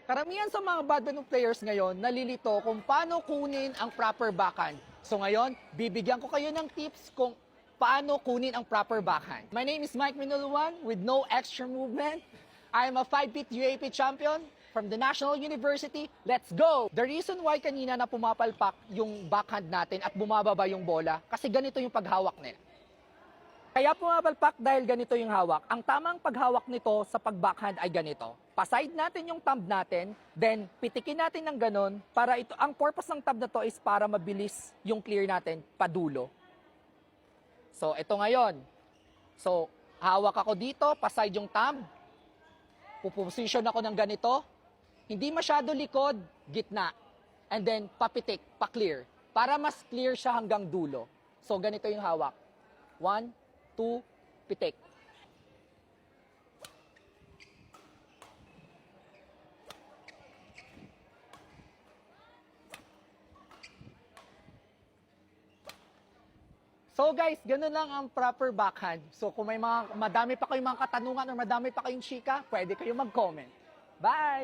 Karamihan sa mga badminton players ngayon nalilito kung paano kunin ang proper backhand. So ngayon, bibigyan ko kayo ng tips kung paano kunin ang proper backhand. My name is Mike Minuluan with no extra movement. I am a 5-feet UAP champion from the National University. Let's go! The reason why kanina na pumapalpak yung backhand natin at bumababa yung bola, kasi ganito yung paghawak nila. Kaya pumapalpak dahil ganito yung hawak. Ang tamang paghawak nito sa pag-backhand ay ganito. Paside natin yung thumb natin, then pitikin natin ng ganon para ito, ang purpose ng thumb na to is para mabilis yung clear natin padulo. So, ito ngayon. So, hawak ako dito, paside yung thumb. Puposition ako ng ganito. Hindi masyado likod, gitna. And then, papitik, pa-clear. Para mas clear siya hanggang dulo. So, ganito yung hawak. 1, 2, pitik. So guys, ganun lang ang proper backhand. So kung may madami pa kayong mga katanungan o madami pa kayong chika, pwede kayong mag-comment. Bye!